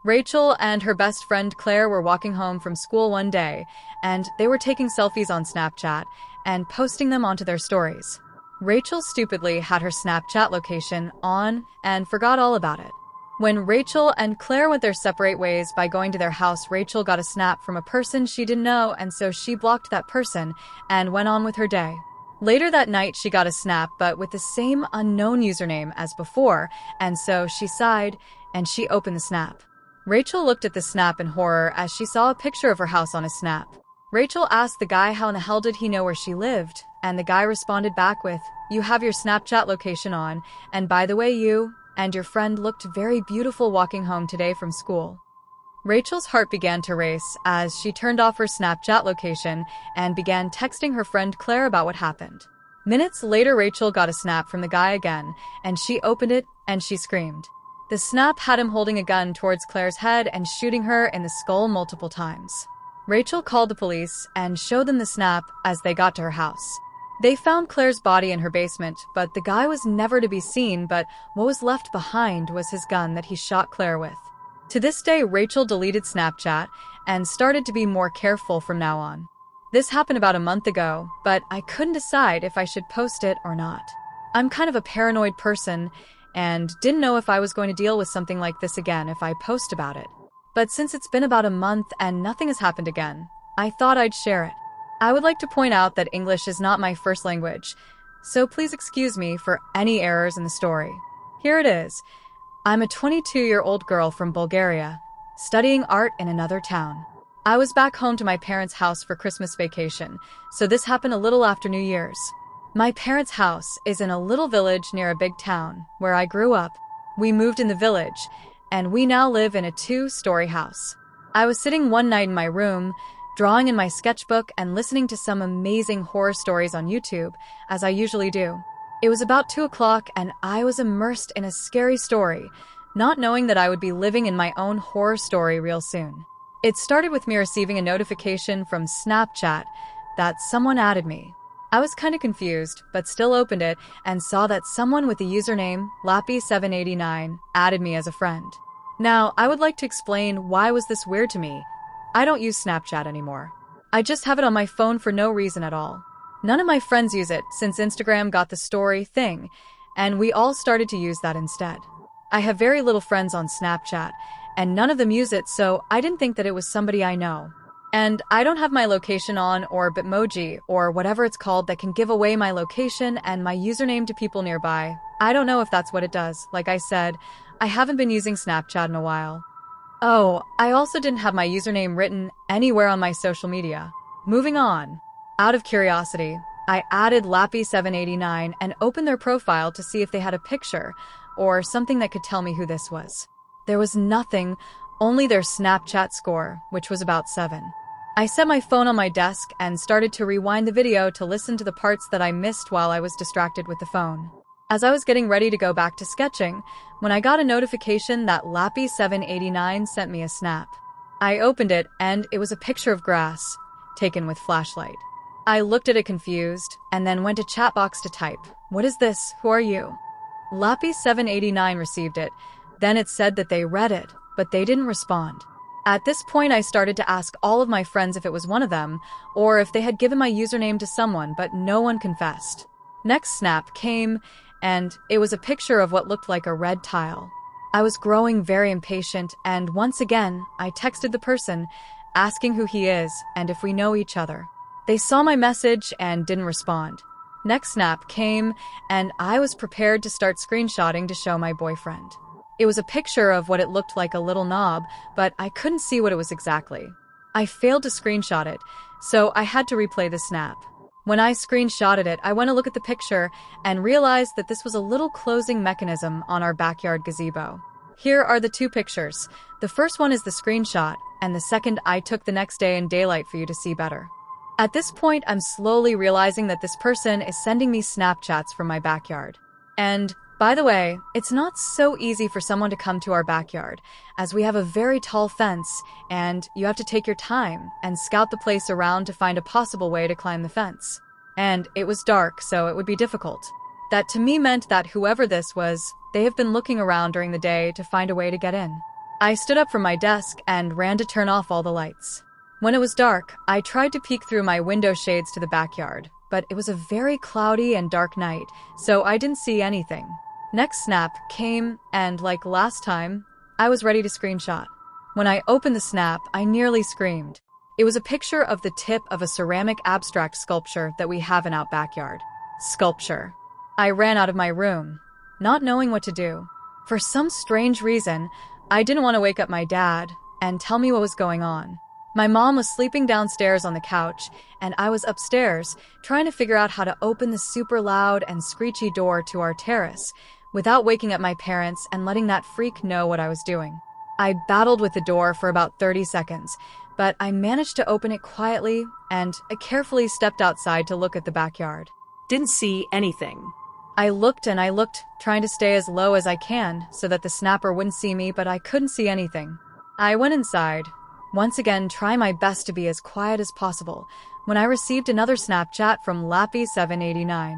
Rachel and her best friend Claire were walking home from school one day, and they were taking selfies on Snapchat and posting them onto their stories. Rachel stupidly had her Snapchat location on and forgot all about it. When Rachel and Claire went their separate ways by going to their house, Rachel got a snap from a person she didn't know, and so she blocked that person and went on with her day. Later that night, she got a snap, but with the same unknown username as before, and so she sighed and she opened the snap. Rachel looked at the snap in horror as she saw a picture of her house on a snap. Rachel asked the guy how in the hell did he know where she lived, and the guy responded back with, "You have your Snapchat location on, and by the way, you and your friend looked very beautiful walking home today from school." Rachel's heart began to race as she turned off her Snapchat location and began texting her friend Claire about what happened. Minutes later, Rachel got a snap from the guy again, and she opened it and she screamed. The snap had him holding a gun towards Claire's head and shooting her in the skull multiple times. Rachel called the police and showed them the snap as they got to her house. They found Claire's body in her basement, but the guy was never to be seen, but what was left behind was his gun that he shot Claire with. To this day, Rachel deleted Snapchat and started to be more careful from now on. This happened about a month ago, but I couldn't decide if I should post it or not. I'm kind of a paranoid person and didn't know if I was going to deal with something like this again if I post about it. But since it's been about a month and nothing has happened again, I thought I'd share it. I would like to point out that English is not my first language, so please excuse me for any errors in the story. Here it is. I'm a 22-year-old girl from Bulgaria, studying art in another town. I was back home to my parents' house for Christmas vacation, so this happened a little after New Year's. My parents' house is in a little village near a big town, where I grew up. We moved in the village, and we now live in a 2-story house. I was sitting one night in my room, drawing in my sketchbook and listening to some amazing horror stories on YouTube, as I usually do. It was about 2 o'clock and I was immersed in a scary story, not knowing that I would be living in my own horror story real soon. It started with me receiving a notification from Snapchat that someone added me. I was kind of confused, but still opened it and saw that someone with the username Lappy789 added me as a friend. Now, I would like to explain why was this weird to me. I don't use Snapchat anymore. I just have it on my phone for no reason at all. None of my friends use it since Instagram got the story thing, and we all started to use that instead. I have very little friends on Snapchat, and none of them use it, so I didn't think that it was somebody I know. And I don't have my location on or Bitmoji or whatever it's called that can give away my location and my username to people nearby. I don't know if that's what it does. Like I said, I haven't been using Snapchat in a while. Oh, I also didn't have my username written anywhere on my social media. Moving on. Out of curiosity, I added Lappy789 and opened their profile to see if they had a picture or something that could tell me who this was. There was nothing, only their Snapchat score, which was about 7. I set my phone on my desk and started to rewind the video to listen to the parts that I missed while I was distracted with the phone. As I was getting ready to go back to sketching, when I got a notification that Lappy789 sent me a snap. I opened it and it was a picture of grass, taken with flashlight. I looked at it confused, and then went to chat box to type, "What is this? Who are you?" Lappy789 received it. Then it said that they read it, but they didn't respond. At this point, I started to ask all of my friends if it was one of them, or if they had given my username to someone, but no one confessed. Next snap came, and it was a picture of what looked like a red tile. I was growing very impatient, and once again, I texted the person, asking who he is and if we know each other. They saw my message and didn't respond. Next snap came, and I was prepared to start screenshotting to show my boyfriend. It was a picture of what it looked like a little knob, but I couldn't see what it was exactly. I failed to screenshot it, so I had to replay the snap. When I screenshotted it, I went to look at the picture and realized that this was a little closing mechanism on our backyard gazebo. Here are the 2 pictures. The first one is the screenshot, and the second I took the next day in daylight for you to see better. At this point, I'm slowly realizing that this person is sending me Snapchats from my backyard. And, by the way, it's not so easy for someone to come to our backyard, as we have a very tall fence, and you have to take your time and scout the place around to find a possible way to climb the fence. And it was dark, so it would be difficult. That to me meant that whoever this was, they have been looking around during the day to find a way to get in. I stood up from my desk and ran to turn off all the lights. When it was dark, I tried to peek through my window shades to the backyard, but it was a very cloudy and dark night, so I didn't see anything. Next snap came, and like last time, I was ready to screenshot. When I opened the snap, I nearly screamed. It was a picture of the tip of a ceramic abstract sculpture that we have in our backyard. Sculpture. I ran out of my room, not knowing what to do. For some strange reason, I didn't want to wake up my dad and tell me what was going on. My mom was sleeping downstairs on the couch, and I was upstairs trying to figure out how to open the super loud and screechy door to our terrace without waking up my parents and letting that freak know what I was doing. I battled with the door for about 30 seconds, but I managed to open it quietly, and I carefully stepped outside to look at the backyard. Didn't see anything. I looked and I looked, trying to stay as low as I can so that the snapper wouldn't see me, but I couldn't see anything. I went inside, once again trying my best to be as quiet as possible, when I received another Snapchat from Lappy789.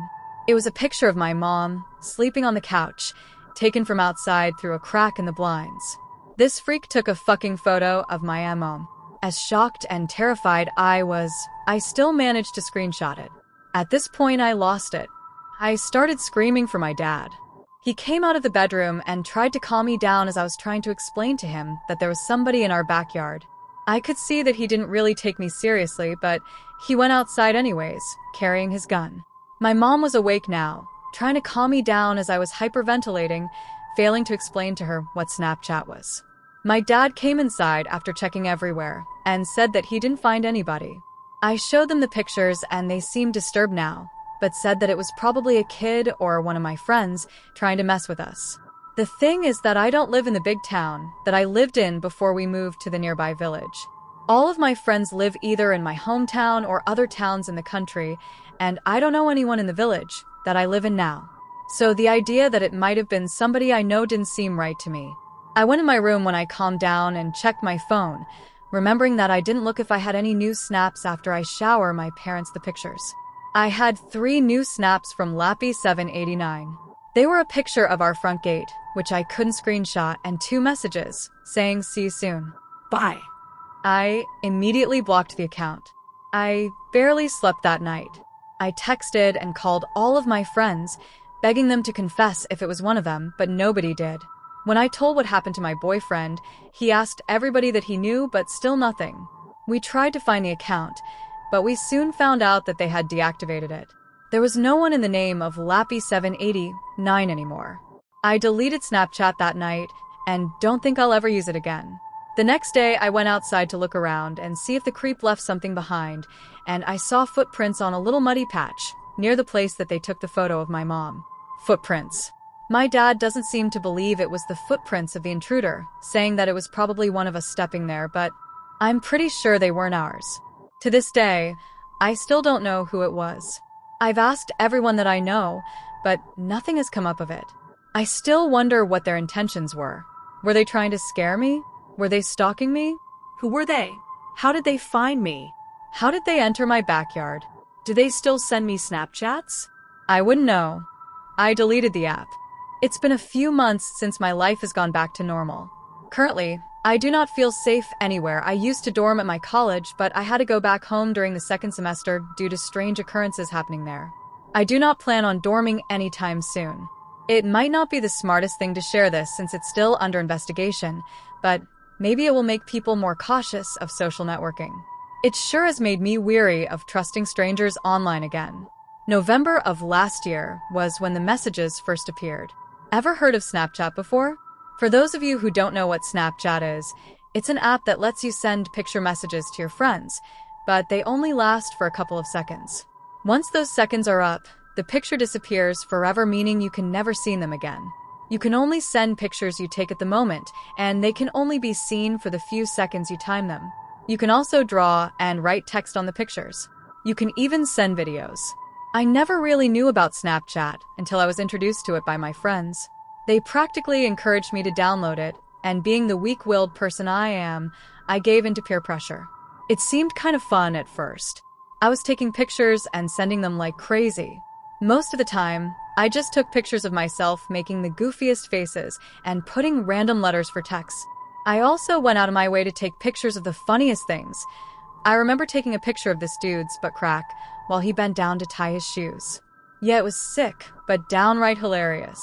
It was a picture of my mom, sleeping on the couch, taken from outside through a crack in the blinds. This freak took a fucking photo of my mom. As shocked and terrified I was, I still managed to screenshot it. At this point, I lost it. I started screaming for my dad. He came out of the bedroom and tried to calm me down as I was trying to explain to him that there was somebody in our backyard. I could see that he didn't really take me seriously, but he went outside anyways, carrying his gun. My mom was awake now, trying to calm me down as I was hyperventilating, failing to explain to her what Snapchat was. My dad came inside after checking everywhere and said that he didn't find anybody. I showed them the pictures and they seemed disturbed now, but said that it was probably a kid or one of my friends trying to mess with us. The thing is that I don't live in the big town that I lived in before we moved to the nearby village. All of my friends live either in my hometown or other towns in the country, and I don't know anyone in the village that I live in now. So the idea that it might have been somebody I know didn't seem right to me. I went in my room when I calmed down and checked my phone, remembering that I didn't look if I had any new snaps after I shower my parents the pictures. I had 3 new snaps from Lappy789. They were a picture of our front gate, which I couldn't screenshot, and 2 messages saying "see you soon." Bye. I immediately blocked the account. I barely slept that night. I texted and called all of my friends, begging them to confess if it was one of them, but nobody did. When I told what happened to my boyfriend, he asked everybody that he knew, but still nothing. We tried to find the account, but we soon found out that they had deactivated it. There was no one in the name of Lappy789 anymore. I deleted Snapchat that night and don't think I'll ever use it again. The next day, I went outside to look around and see if the creep left something behind, and I saw footprints on a little muddy patch near the place that they took the photo of my mom. Footprints. My dad doesn't seem to believe it was the footprints of the intruder, saying that it was probably one of us stepping there, but I'm pretty sure they weren't ours. To this day, I still don't know who it was. I've asked everyone that I know, but nothing has come up of it. I still wonder what their intentions were. Were they trying to scare me? Were they stalking me? Who were they? How did they find me? How did they enter my backyard? Do they still send me Snapchats? I wouldn't know. I deleted the app. It's been a few months since my life has gone back to normal. Currently, I do not feel safe anywhere. I used to dorm at my college, but I had to go back home during the 2nd semester due to strange occurrences happening there. I do not plan on dorming anytime soon. It might not be the smartest thing to share this since it's still under investigation, but maybe it will make people more cautious of social networking. It sure has made me weary of trusting strangers online again. November of last year was when the messages first appeared. Ever heard of Snapchat before? For those of you who don't know what Snapchat is, it's an app that lets you send picture messages to your friends, but they only last for a couple of seconds. Once those seconds are up, the picture disappears forever, meaning you can never see them again. You can only send pictures you take at the moment, and they can only be seen for the few seconds you time them. You can also draw and write text on the pictures. You can even send videos. I never really knew about Snapchat until I was introduced to it by my friends. They practically encouraged me to download it, and being the weak-willed person I am, I gave in to peer pressure. It seemed kind of fun at first. I was taking pictures and sending them like crazy. Most of the time, I just took pictures of myself making the goofiest faces and putting random letters for texts. I also went out of my way to take pictures of the funniest things. I remember taking a picture of this dude's butt crack while he bent down to tie his shoes. Yeah, it was sick, but downright hilarious.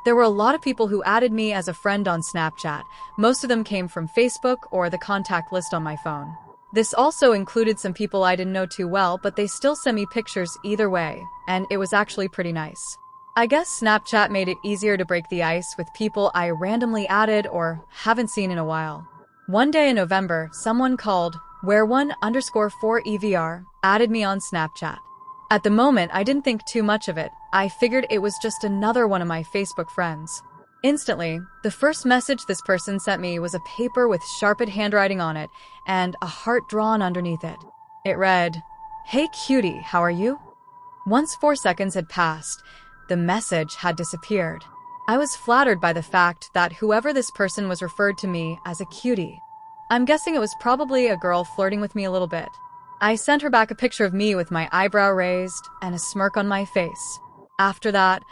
There were a lot of people who added me as a friend on Snapchat. Most of them came from Facebook or the contact list on my phone. This also included some people I didn't know too well, but they still sent me pictures either way, and it was actually pretty nice. I guess Snapchat made it easier to break the ice with people I randomly added or haven't seen in a while. One day in November, someone called where1_4EVR added me on Snapchat. At the moment, I didn't think too much of it. I figured it was just another one of my Facebook friends. Instantly, the first message this person sent me was a paper with sharpened handwriting on it and a heart drawn underneath it. It read, "Hey cutie, how are you?" Once 4 seconds had passed, the message had disappeared. I was flattered by the fact that whoever this person was referred to me as a cutie. I'm guessing it was probably a girl flirting with me a little bit. I sent her back a picture of me with my eyebrow raised and a smirk on my face. After that,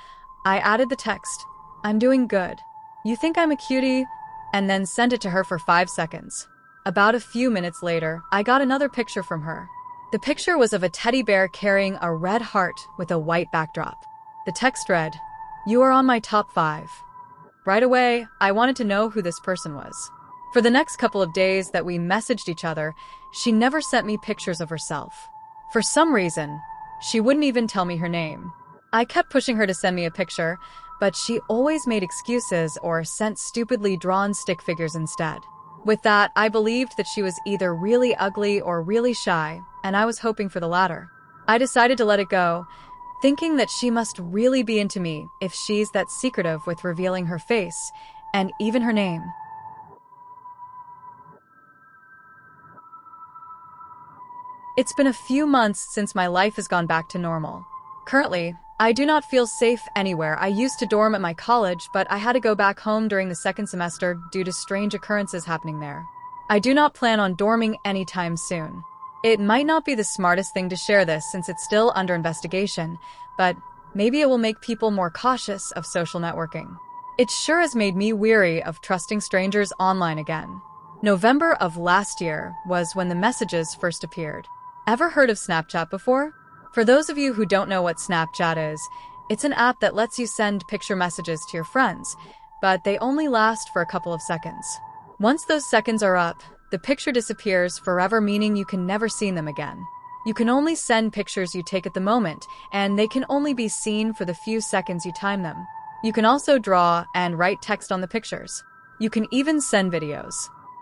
I added the text, "I'm doing good. You think I'm a cutie?" and then sent it to her for 5 seconds. About a few minutes later, I got another picture from her. The picture was of a teddy bear carrying a red heart with a white backdrop. The text read, "You are on my top 5. Right away, I wanted to know who this person was. For the next couple of days that we messaged each other, she never sent me pictures of herself. For some reason, she wouldn't even tell me her name. I kept pushing her to send me a picture, but she always made excuses or sent stupidly drawn stick figures instead. With that, I believed that she was either really ugly or really shy, and I was hoping for the latter. I decided to let it go, thinking that she must really be into me if she's that secretive with revealing her face and even her name. It's been a few months since my life has gone back to normal. Currently, I do not feel safe anywhere. I used to dorm at my college, but I had to go back home during the second semester due to strange occurrences happening there. I do not plan on dorming anytime soon. It might not be the smartest thing to share this since it's still under investigation, but maybe it will make people more cautious of social networking. It sure has made me weary of trusting strangers online again. November of last year was when the messages first appeared. Ever heard of Snapchat before? For those of you who don't know what Snapchat is, it's an app that lets you send picture messages to your friends, but they only last for a couple of seconds. Once those seconds are up, the picture disappears forever, meaning you can never see them again. You can only send pictures you take at the moment, and they can only be seen for the few seconds you time them. You can also draw and write text on the pictures. You can even send videos.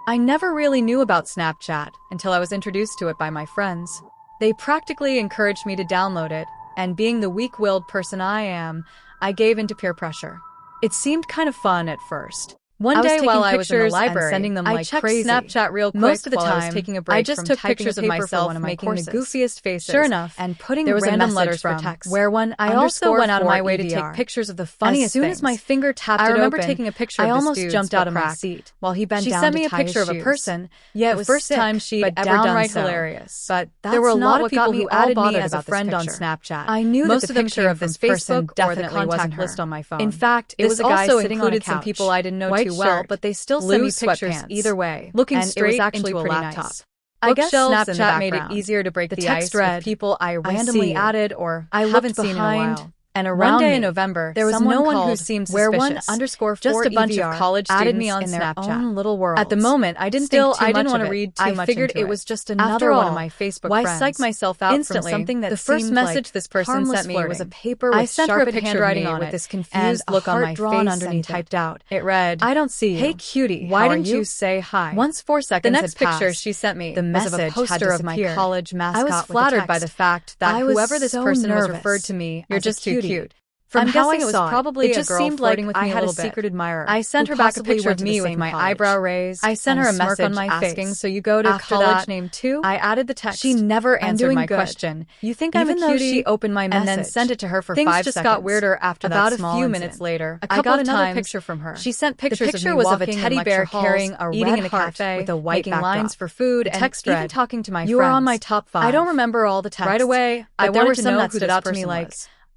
I never really knew about Snapchat until I was introduced to it by my friends. They practically encouraged me to download it, and being the weak-willed person I am, I gave in to peer pressure. It seemed kind of fun at first. One day while I was in the library, sending them like crazy. Snapchat real quick. Most of the time, I was taking a break. I just took pictures of myself making the goofiest faces. Sure enough, and putting there was random letters for text. Where one I also went out of my way to take pictures of the funniest things. As soon as my finger tapped it open, I remember taking a picture of this dude's butt crack. I almost jumped out of my seat while he bent down to tie his shoes. She sent me a picture of a person. Yeah, it was the first time she'd ever done so. Hilarious. But there were a lot of people who added me as a friend on Snapchat. I knew that the picture of this person definitely wasn't her. On my phone. In fact, it was a guy sitting on a couch. Some people I didn't know too well, but they still sent me pictures either way, looking straight into a laptop. I guess Snapchat made it easier to break the ice with people I randomly added or I haven't seen in a while. And around one day in November, there was no one who seemed suspicious. Just a bunch of college students added me on in their own little world. At the moment, I didn't think too much of it. I didn't want to read too much. I figured it was just another one of my Facebook friends. Why psych myself out instantly from something that the first message this person sent me was a paper with sharpened handwriting on it with this confused look on my face and typed out. It read, "I don't see you. Hey cutie, why didn't you say hi?" Once 4 seconds had passed, the next picture she sent me was of a poster of my college mascot. I was flattered by the fact that whoever this person was referred to me, "You're just too cute." From how I saw it was probably a girl flirting with me a little bit. I had a secret admirer. I sent her back a picture of me with my eyebrow raised. I sent her a message on my face asking, "So you go to college name too?" I added the text. She never answered my question. "You think I'm a cutie?" Even though she opened my message and then sent it to her for 5 seconds. Things just got weirder after that. About a few minutes later, I got another picture from her. She sent pictures of me walking in teddy bear carrying a eating in a cafe with a white backdrop, lines for food, and text even talking to my friends. "You are on my top 5. I don't remember all the text. Right away, I wanted to know who this person was.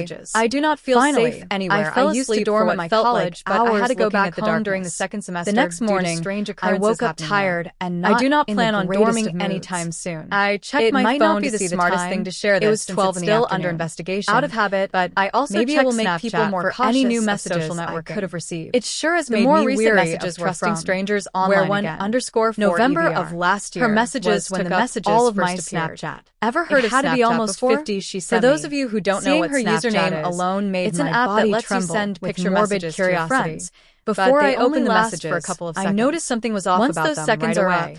messages. I do not feel safe anywhere. I fell used to asleep dorm for at my what felt college, like but I hours had to go looking back at the home darkness. during the second semester. The next due to morning, strange I occurrences woke up happening tired there. and not I do not in plan the on greatest dorming of moods. anytime soon. I checked It my might phone not be to the see the smartest time. thing to share It this was since 12 it's in the still afternoon. under investigation. Out of habit, but I also maybe checked it will make Snapchat people more for cautious any new of messages social I networking. could have received. It sure has The made more me recent weary messages of were trusting from strangers where online one again. _4 November EVR. of last year, Her messages when the took up messages all of first my appeared. Snapchat. Ever heard It of had to be Snapchat almost before? 50 she For sent those me. of you who don't know Seeing what her Snapchat username is, alone made it's my an app body that lets you tremble send with picture morbid messages to your curiosity. friends. Before But I they only opened the last messages, for a couple of I seconds. noticed something was off Once about those them seconds right are away. up,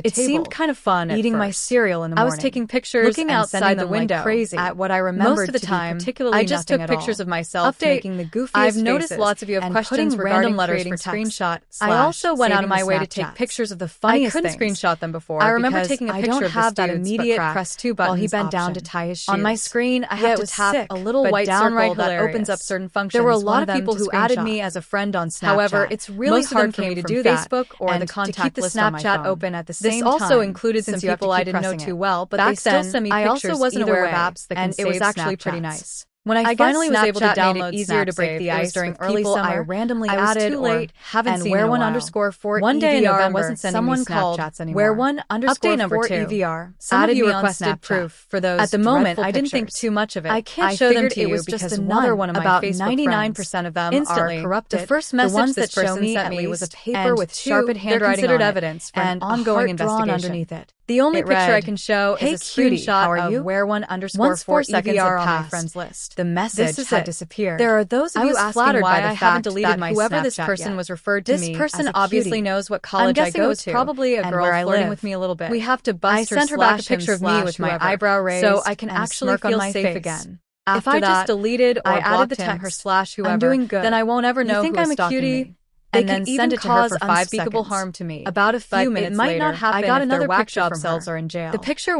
the table. It seemed kind of fun eating my cereal in the morning. I was taking pictures, looking outside the window like crazy at what I remembered most of the to time. be particularly I just took pictures of myself making the goofiest I've noticed faces lots of you have and questions putting regarding random letters creating for text. screenshot. I also went out of my way to take Snapchats. pictures of the funniest I couldn't things. screenshot them before. I remember because taking a I picture don't of have this that dude's immediate butt crack press two while he buttons bent down option. to tie his shoes. On my screen, I Yeah, had it to was tap sick, a little but white downright circle that opens up hilarious. certain functions. There were a One lot of them people to who added screenshot. me as a friend on Snapchat. However, it's really Most of hard them for me came to from do that, Facebook or and the to contact keep the list on my Snapchat phone. open at the This same also time, included since some people you have I to keep didn't know pressing too it. well, but Back they still then, sent me I pictures also wasn't either aware way, of apps that can and it was save actually pretty Snapchats. nice. When I I finally was guess able to Snapchat download made it easier to break the Snapsave, it was ice during with early people summer. I randomly I was added too or late, haven't and seen where in a one while. underscore four One day in EVR November, wasn't sending someone me called Snapchats anymore. where one underscore Update number 4 2. EVR. Some Added of you me on requested Snapchat. proof for those At the moment, dreadful I didn't think pictures. too much of it. I can't I show them figured to it you was just because another one one of my about Facebook 99% friends. of them Instantly are corrupted. The first The message ones this this person person sent sent me me was a paper and with two, sharpened they're handwriting considered on it evidence for and an ongoing a heart drawn investigation. underneath it. The only It picture read, I can show "Hey, is a cutie, screenshot how are you? of where 1_4 Once 4 seconds EVR had on my passed, friends list. the message This is had it. disappeared. There are those of I you was asking flattered why by the I haven't fact deleted that my whoever this Snapchat person yet. was referred to This me person as a obviously cutie. knows what I'm college I guessing go it was to. probably a and girl where I flirting live. with me a little bit. We have to I bust her sent her back a slash him picture of me slash with my whoever, eyebrow raised so I can and a actually smirk on feel my safe face. again. If After I just that, deleted or I added the blocked him, temp her slash whoever, I'm doing good. then I won't ever know You think who is I'm a stalking cutie? me. They And then could send even it to her cause for 5 unspeakable seconds. harm to me. About a few But minutes it might later, not happen I got if their another whack picture job from selves her. are in jail. The picture